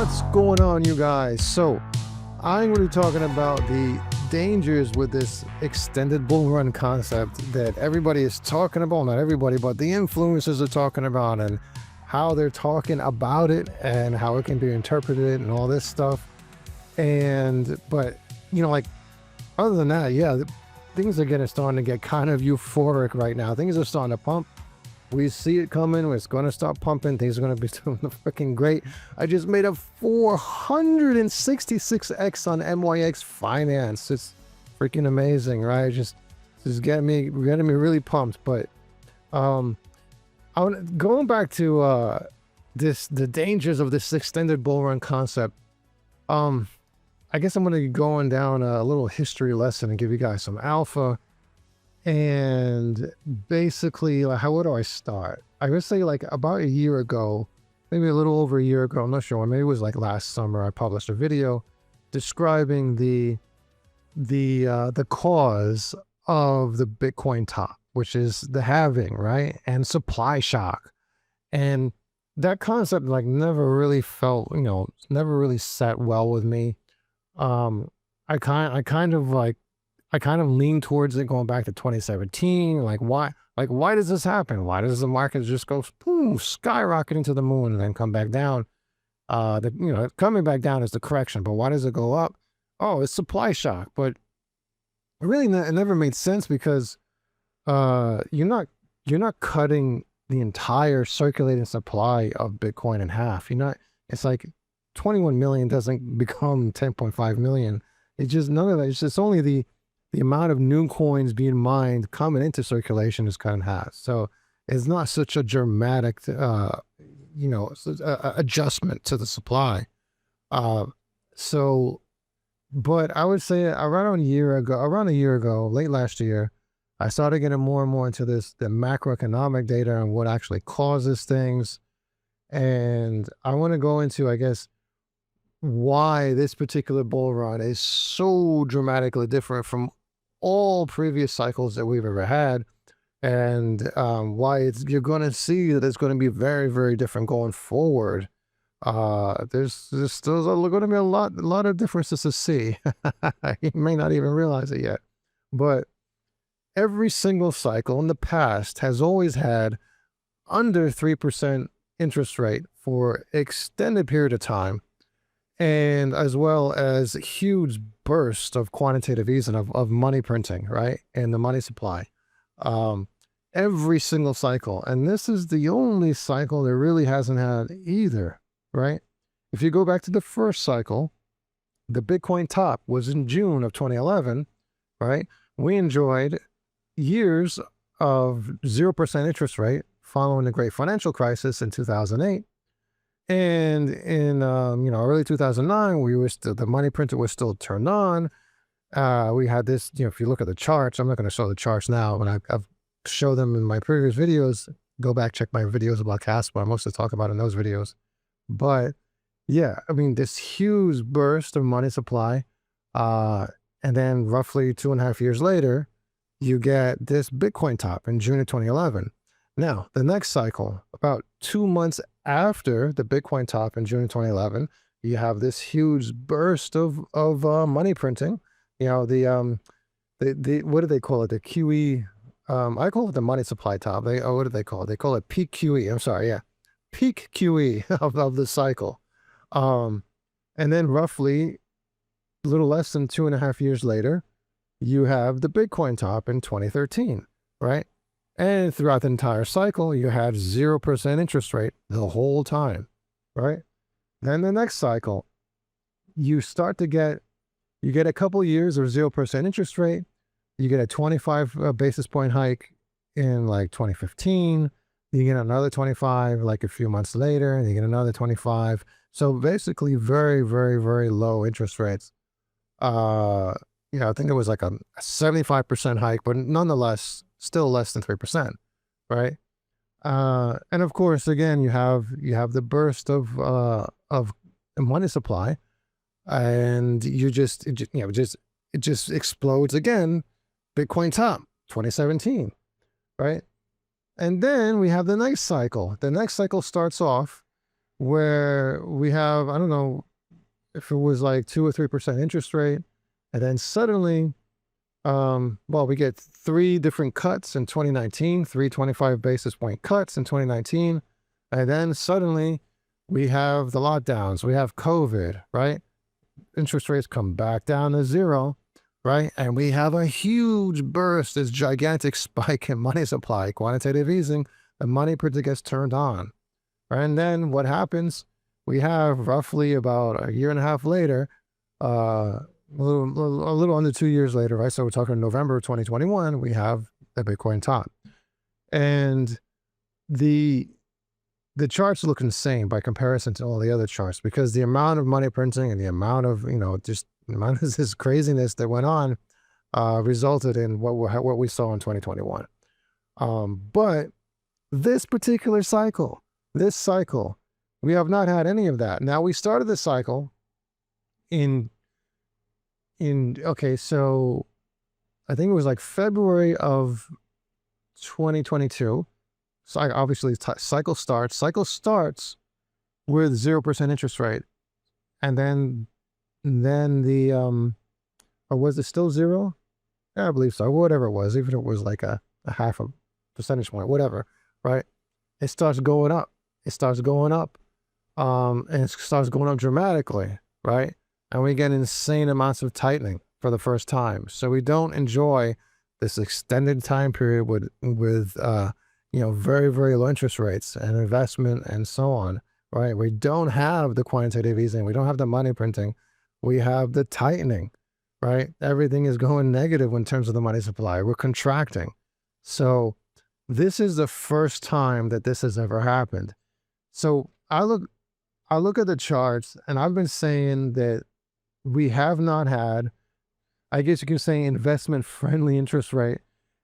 What's going on, you guys? So I'm going to be talking about the dangers with this extended bull run concept that everybody is talking about. Not everybody, but the influencers are talking about, and how they're talking about it and how it can be interpreted and all this stuff. But like, other than that, yeah, things are starting to get kind of euphoric right now. Things are starting to pump. We see it coming. It's going to start pumping. Things are going to be doing freaking great. I just made a 466x on MYX Finance. It's freaking amazing, right? Just getting me really pumped. But going back to the dangers of this extended bull run concept. I guess I'm going to be going down a little history lesson and give you guys some alpha. And basically, like, where do I start? I would say, like, about a year ago, maybe a little over a year ago, I'm not sure, maybe it was like last summer, I published a video describing the cause of the Bitcoin top, which is the halving, right? And supply shock. And that concept, like, never really felt, never really sat well with me. I kind of lean towards it going back to 2017. Like, why does this happen? Why does the market just go boom, skyrocketing to the moon and then come back down? Coming back down is the correction, but why does it go up? Oh, it's supply shock. But really, it never made sense, because you're not cutting the entire circulating supply of Bitcoin in half. It's like 21 million doesn't become 10.5 million. It's just none of that. It's just only the amount of new coins being mined coming into circulation is cut in half. So it's not such a dramatic, adjustment to the supply. But I would say around a year ago, late last year, I started getting more and more into the macroeconomic data and what actually causes things. And I want to go into, I guess, why this particular bull run is so dramatically different from all previous cycles that we've ever had, and why you're going to see that it's going to be very, very different going forward. There's still going to be a lot of differences to see. You may not even realize it yet, but every single cycle in the past has always had under 3% interest rate for extended period of time, and as well as huge burst of quantitative easing of money printing, right? And the money supply. Every single cycle. And this is the only cycle that really hasn't had either, right? If you go back to the first cycle, the Bitcoin top was in June of 2011, right? We enjoyed years of 0% interest rate following the great financial crisis in 2008. And in early 2009, the money printer was still turned on. We had this, if you look at the charts, I'm not going to show the charts now, but I've showed them in my previous videos. Go back, check my videos about Kaspa. I mostly talk about in those videos. But yeah, I mean, this huge burst of money supply, and then roughly 2.5 years later, you get this Bitcoin top in June of 2011. Now, the next cycle, about 2 months after the Bitcoin top in June 2011, you have this huge burst of money printing. What do they call it? The QE. I call it the money supply top. What do they call it? They call it peak QE. I'm sorry, yeah, peak QE of the cycle. And then roughly a little less than 2.5 years later, you have the Bitcoin top in 2013, right? And throughout the entire cycle, you had 0% interest rate the whole time, right? Then the next cycle, you get a couple years of 0% interest rate. You get a 25 basis point hike in like 2015. You get another 25 like a few months later, and you get another 25. So basically very, very, very low interest rates. I think it was like a 75% hike, but nonetheless, still less than 3%, right? And of course, again, you have the burst of money supply, and it just explodes again. Bitcoin top 2017, right? And then we have the next cycle. The next cycle starts off where we have, I don't know if it was like 2 or 3% interest rate, and then suddenly, well, we get 3 different cuts in 2019, 3 25 basis point cuts in 2019, and then suddenly we have the lockdowns, we have COVID, right? Interest rates come back down to 0, right? And we have a huge burst, this gigantic spike in money supply, quantitative easing, the money printer gets turned on. And then what happens? We have roughly about a year and a half later, a little under 2 years later, right? So we're talking November 2021, we have the Bitcoin top. And the charts look insane by comparison to all the other charts, because the amount of money printing and the amount of, just the amount of this craziness that went on resulted in what we saw in 2021. But this particular cycle, we have not had any of that. Now, we started the cycle okay, so I think it was like February of 2022. So obviously cycle starts with 0% interest rate. And then the, or was it still 0? Yeah, I believe so. Whatever it was, even if it was like a half a percentage point, whatever, right? It starts going up. And it starts going up dramatically, right? And we get insane amounts of tightening for the first time. So we don't enjoy this extended time period with very, very low interest rates and investment and so on, right? We don't have the quantitative easing. We don't have the money printing. We have the tightening, right? Everything is going negative in terms of the money supply. We're contracting. So this is the first time that this has ever happened. So I look at the charts, and I've been saying that we have not had, I guess you can say, investment-friendly interest rate,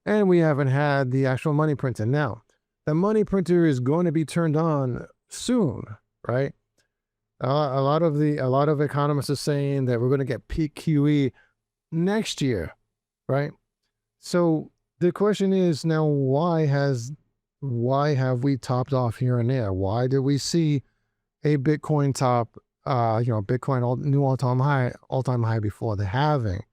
and we haven't had the actual money printing. Now, the money printer is going to be turned on soon, right? A lot of economists are saying that we're going to get peak QE next year, right? So the question is now, why have we topped off here and there? Why did we see a Bitcoin top, Bitcoin new all-time high before the halving,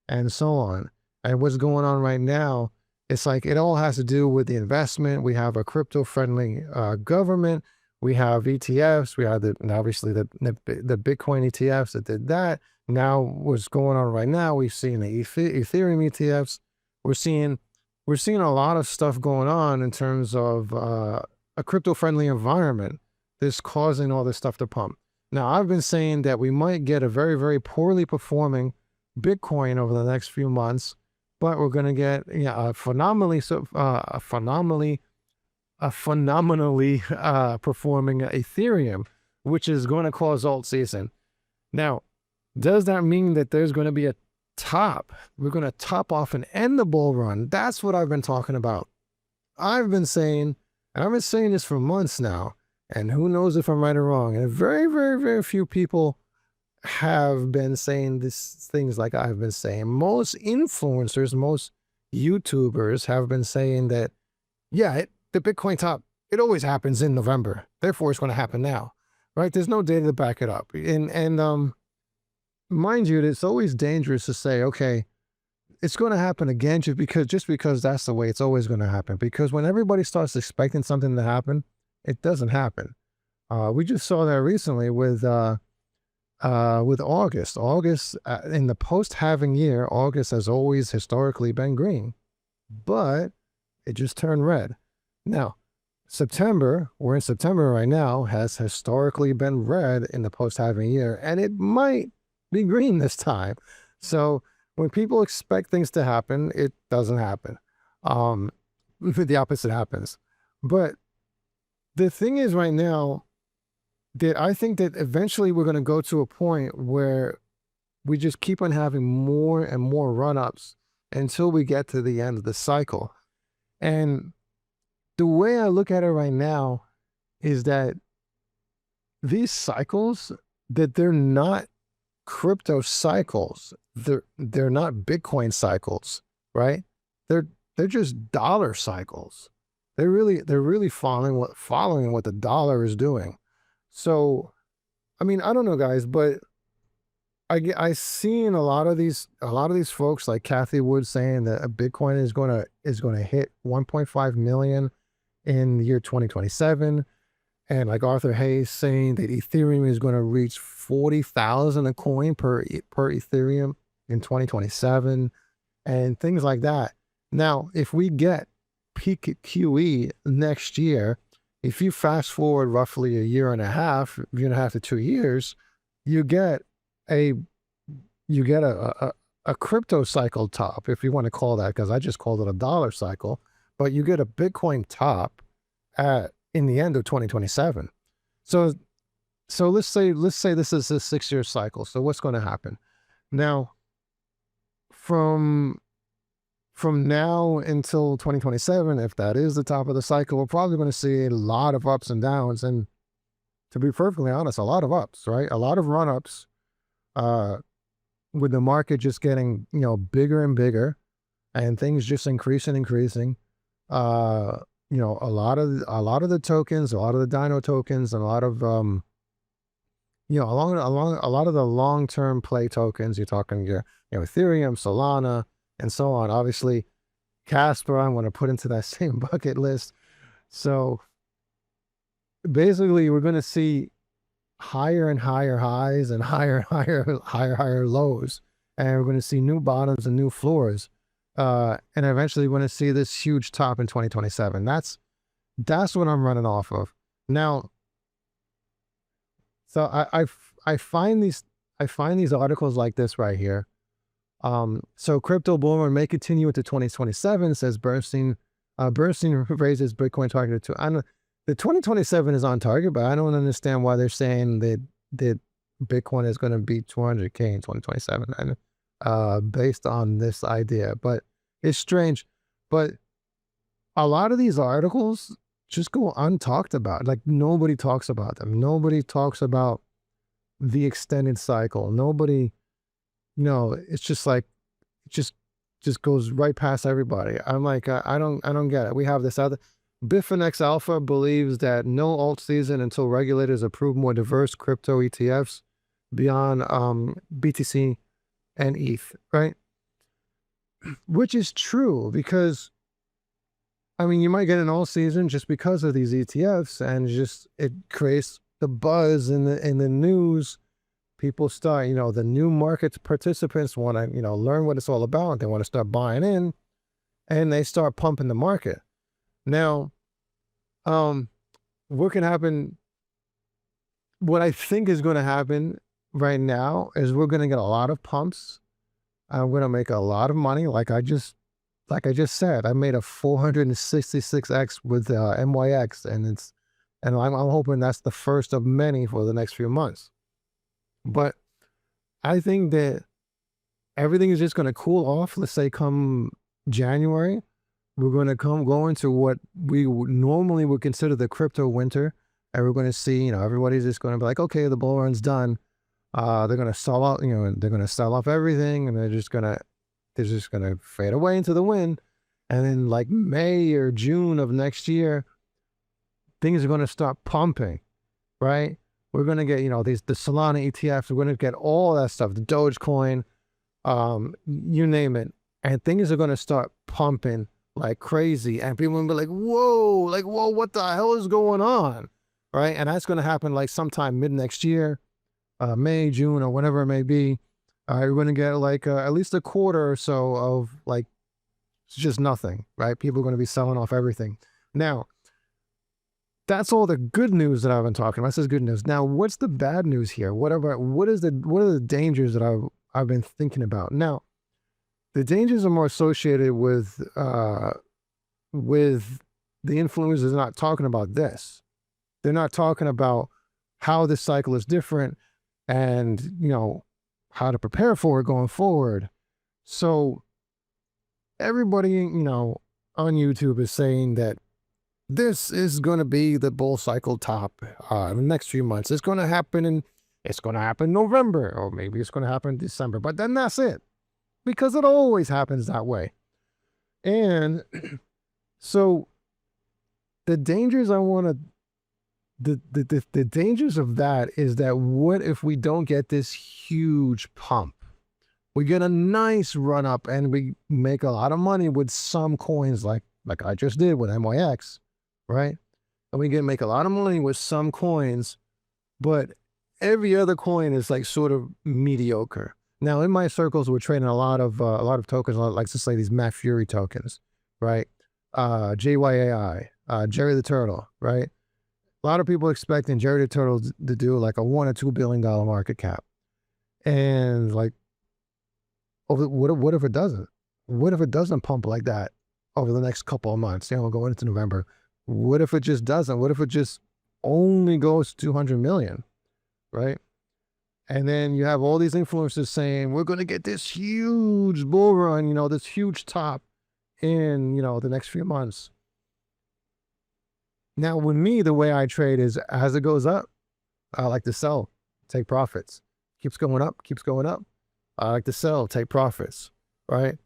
and so on? And what's going on right now? It's like it all has to do with the investment. We have a crypto-friendly government. We have ETFs. We have obviously the Bitcoin ETFs that did that. Now, what's going on right now? We've seen the Ethereum ETFs. We're seeing a lot of stuff going on in terms of a crypto-friendly environment that's causing all this stuff to pump. Now, I've been saying that we might get a very, very poorly performing Bitcoin over the next few months, but we're going to get a phenomenally performing Ethereum, which is going to cause alt season. Now, does that mean that there's going to be a top? We're going to top off and end the bull run? That's what I've been talking about. I've been saying this for months now, and who knows if I'm right or wrong. And very, very, very few people have been saying things like I've been saying. Most influencers, most YouTubers have been saying that, the Bitcoin top, it always happens in November. Therefore, it's going to happen now, right? There's no data to back it up. And mind you, it's always dangerous to say, okay, it's going to happen again just because that's the way it's always going to happen. Because when everybody starts expecting something to happen, it doesn't happen. We just saw that recently with August. August, in the post-halving year, August has always historically been green, but it just turned red. Now, September, we're in September right now, has historically been red in the post-halving year, and it might be green this time. So when people expect things to happen, it doesn't happen. The opposite happens. But the thing is right now that I think that eventually we're going to go to a point where we just keep on having more and more run-ups until we get to the end of the cycle. And the way I look at it right now is that these cycles, that they're not crypto cycles. They're not Bitcoin cycles, right? They're just dollar cycles. They're really following what the dollar is doing. So, I mean, I don't know, guys, but I seen a lot of these folks like Kathy Wood saying that a Bitcoin is gonna hit 1.5 million in the year 2027. And like Arthur Hayes saying that Ethereum is going to reach 40,000 a coin per Ethereum in 2027 and things like that. Now, if we get peak QE next year, if you fast forward roughly a year and a half to 2 years, you get a a crypto cycle top, if you want to call that, because I just called it a dollar cycle, but you get a Bitcoin top in the end of 2027. So let's say this is a 6-year cycle. So what's going to happen now from now until 2027? If that is the top of the cycle, we're probably going to see a lot of ups and downs, and to be perfectly honest, a lot of ups, right? A lot of run-ups, with the market just getting, bigger and bigger and things just increasing. A lot of the tokens, a lot of the Dino tokens, and a lot of along a lot of the long-term play tokens. You're talking Ethereum, Solana, and so on. Obviously, Kaspa I want to put into that same bucket list. So basically, we're going to see higher and higher highs and higher lows, and we're going to see new bottoms and new floors. And eventually we're going to see this huge top in 2027. That's what I'm running off of. Now, so I find these articles like this right here. So crypto bull run may continue into 2027, says Bernstein. Bernstein raises Bitcoin target to, the 2027 is on target, but I don't understand why they're saying that Bitcoin is going to be 200K in 2027. And based on this idea, but it's strange. But a lot of these articles just go untalked about. Like nobody talks about them. Nobody talks about the extended cycle. Nobody, it's just like, just goes right past everybody. I'm like, I don't get it. We have this other, Bitfinex Alpha believes that no alt season until regulators approve more diverse crypto ETFs beyond BTC and ETH, right? Which is true, because I mean, you might get an all season just because of these ETFs, and just it creates the buzz in the news. People start, the new market participants want to, learn what it's all about. They want to start buying in, and they start pumping the market. Now, what can happen? What I think is going to happen right now is we're going to get a lot of pumps. I'm going to make a lot of money. Like I just said, I made a 466x with MYX, and I'm hoping that's the first of many for the next few months. But I think that everything is just going to cool off. Let's say come January, we're going to go into what we normally would consider the crypto winter, and we're going to see, everybody's just going to be like, okay, the bull run's done. They're going to sell out, they're going to sell off everything, and they're just going to fade away into the wind. And then like May or June of next year, things are going to start pumping, right? We're going to get, the Solana ETFs, we're going to get all that stuff, the Dogecoin, you name it. And things are going to start pumping like crazy. And people will be like, whoa, what the hell is going on? Right? And that's going to happen like sometime mid next year, May, June, or whatever it may be. We're going to get like at least a quarter or so of like just nothing, right? People are going to be selling off everything. Now, that's all the good news that I've been talking about. This is good news. Now, what's the bad news here? What are the dangers that I've been thinking about? Now, the dangers are more associated with the influencers not talking about this. They're not talking about how this cycle is different and, how to prepare for it going forward. So everybody, on YouTube is saying that this is going to be the bull cycle top in the next few months. It's going to happen in November, or maybe it's going to happen in December, but then that's it, because it always happens that way. And so the dangers I want to the dangers of that is that what if we don't get this huge pump? We get a nice run up and we make a lot of money with some coins like I just did with MYX, right? And we can make a lot of money with some coins, but every other coin is like sort of mediocre. Now in my circles, we're trading a lot of tokens, like to say these Mac Fury tokens, right? JYAI, Jerry the Turtle, right? A lot of people expecting Jerry the Turtle to do like a $1 or $2 billion market cap. And like, what if it doesn't? What if it doesn't pump like that over the next couple of months? You know, going into November. What if it just doesn't? What if it just only goes 200 million, right? And then you have all these influencers saying, we're going to get this huge bull run, you know, this huge top in, you know, the next few months. Now, with me, the way I trade is as it goes up, I like to sell, take profits. Keeps going up, keeps going up. I like to sell, take profits, right?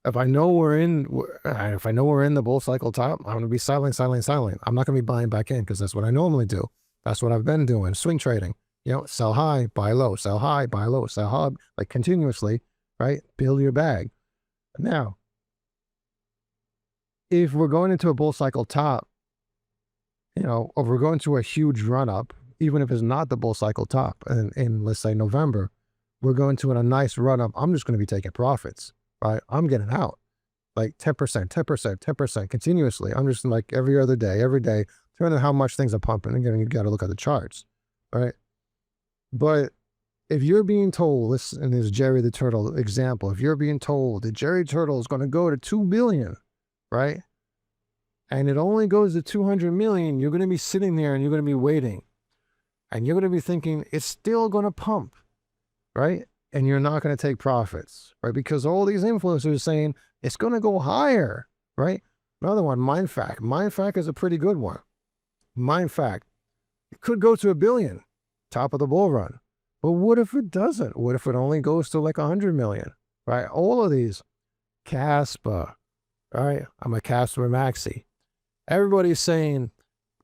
If I know we're in the bull cycle top, I'm going to be selling. I'm not going to be buying back in because that's what I normally do. That's what I've been doing, swing trading. You know, sell high, buy low, sell high, buy low, sell high, like continuously, right? Build your bag. Now, if we're going into a bull cycle top, you know, or we're going to a huge run up, even if it's not the bull cycle top, in let's say November, we're going to a nice run up. I'm just going to be taking profits, right? I'm getting out like 10%, 10%, 10% continuously. I'm just like every day, depending on how much things are pumping. Again, you got to look at the charts, right? But if you're being told, listen, in this Jerry the Turtle example, if you're being told that Jerry Turtle is going to go to 2 billion, right? And it only goes to 200 million, you're going to be sitting there and you're going to be waiting. And you're going to be thinking, it's still going to pump, right? And you're not going to take profits, right? Because all these influencers are saying, it's going to go higher, right? Another one, MindFact. MindFact is a pretty good one. MindFact. It could go to 1 billion, top of the bull run. But what if it doesn't? What if it only goes to like 100 million, right? All of these. Kaspa, right? I'm a Kaspa maxi. Everybody's saying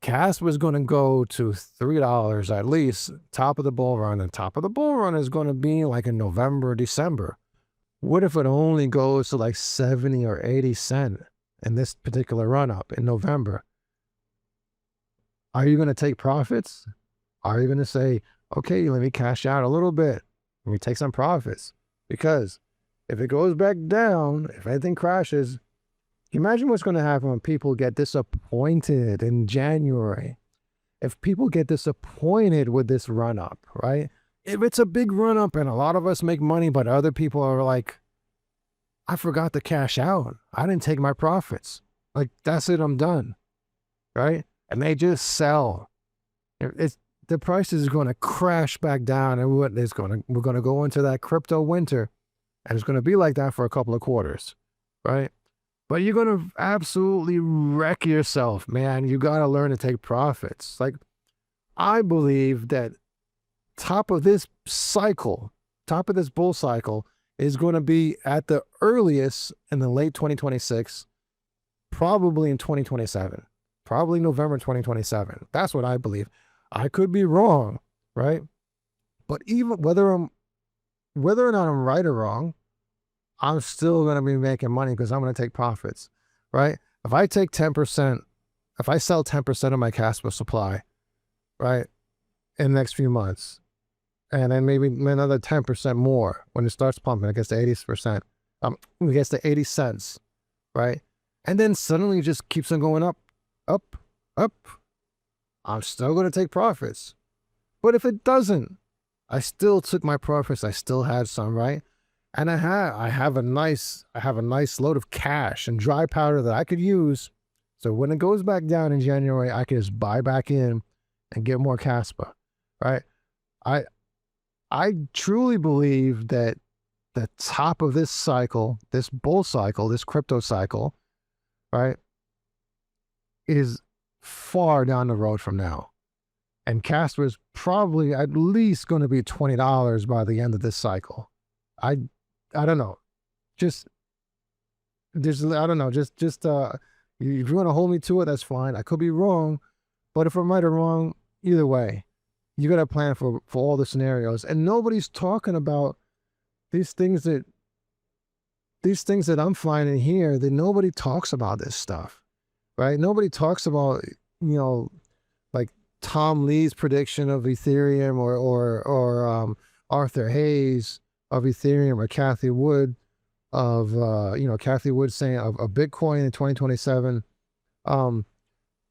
Kaspa is going to go to $3 at least, top of the bull run. And top of the bull run is going to be like in November or December. What if it only goes to like 70 or 80 cents in this particular run up in November? Are you going to take profits? Are you going to say, okay, let me cash out a little bit. Let me take some profits? Because if it goes back down, if anything crashes, imagine what's going to happen when people get disappointed in January. If people get disappointed with this run up, right? If it's a big run up and a lot of us make money, but other people are like, I forgot to cash out. I didn't take my profits. Like, that's it, I'm done, right? And they just sell. The price is going to crash back down, and we're going to go into that crypto winter, and it's going to be like that for a couple of quarters, right? But you're going to absolutely wreck yourself, man. You got to learn to take profits. Like, I believe that top of this cycle, top of this bull cycle is going to be at the earliest in the late 2026, probably in 2027, probably November 2027. That's what I believe. I could be wrong, right? But even whether or not I'm right or wrong, I'm still going to be making money because I'm going to take profits, right? If I take 10%, if I sell 10% of my Kaspa supply, right, in the next few months, and then maybe another 10% more when it starts pumping, it gets to 80%, it gets to 80 cents, right? And then suddenly it just keeps on going up, up, up. I'm still going to take profits. But if it doesn't, I still took my profits. I still had some, right? And I have a nice load of cash and dry powder that I could use. So when it goes back down in January, I can just buy back in and get more Kaspa, right? I truly believe that the top of this cycle, this bull cycle, this crypto cycle, right, is far down the road from now. And Kaspa is probably at least going to be $20 by the end of this cycle. I don't know. I don't know. If you want to hold me to it, that's fine. I could be wrong, but if I'm right or wrong, either way, you got to plan for all the scenarios, and nobody's talking about these things that I'm finding here, that nobody talks about this stuff, right? Nobody talks about, like Tom Lee's prediction of Ethereum, or Arthur Hayes of Ethereum, or Cathie Wood of, Cathie Wood saying of Bitcoin in 2027.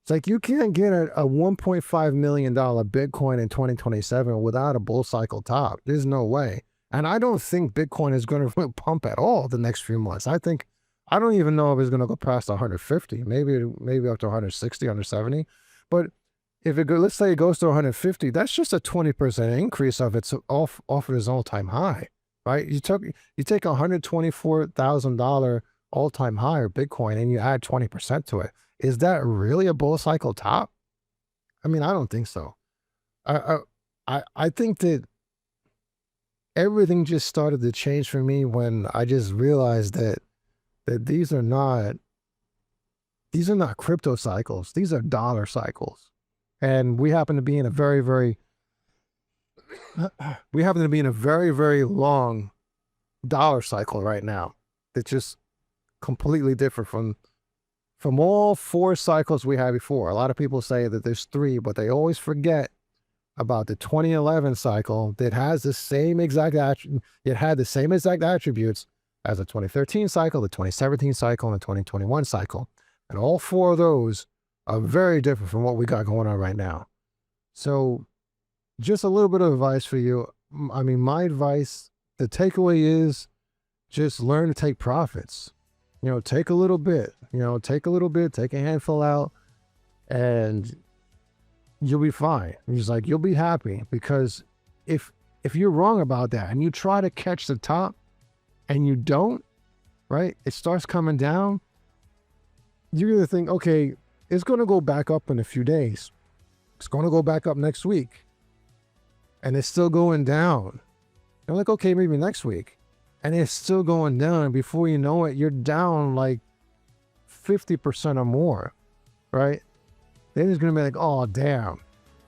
It's like you can't get a $1.5 million Bitcoin in 2027 without a bull cycle top. There's no way. And I don't think Bitcoin is going to pump at all the next few months. I don't even know if it's going to go past 150, maybe up to 160, 170. But if let's say it goes to 150, that's just a 20% increase of its off of its all-time high, right? You take $124,000 all-time high or Bitcoin and you add 20% to it. Is that really a bull cycle top? I mean, I don't think so. I think that everything just started to change for me when I just realized that these are not crypto cycles. These are dollar cycles. And we happen to be in a very, very long dollar cycle right now. It's just completely different from all 4 cycles we had before. A lot of people say that there's 3, but they always forget about the 2011 cycle that has the same exact attributes as the 2013 cycle, the 2017 cycle, and the 2021 cycle. And all 4 of those are very different from what we got going on right now. So just a little bit of advice for you. I mean, my advice, the takeaway is just learn to take profits. Take a little bit, take a handful out, and you'll be fine. You'll be happy, because if you're wrong about that and you try to catch the top and you don't, right, it starts coming down, you're going to think, okay, it's going to go back up in a few days. It's going to go back up next week. And it's still going down. You're like, okay, maybe next week. And it's still going down. And before you know it, you're down like 50% or more, right? Then it's going to be like, oh, damn,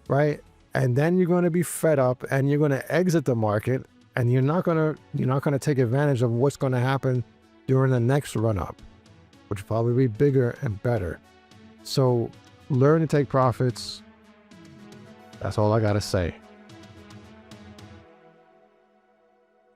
right? And then you're going to be fed up and you're going to exit the market, and you're not going to take advantage of what's going to happen during the next run up, which will probably be bigger and better. So learn to take profits. That's all I got to say.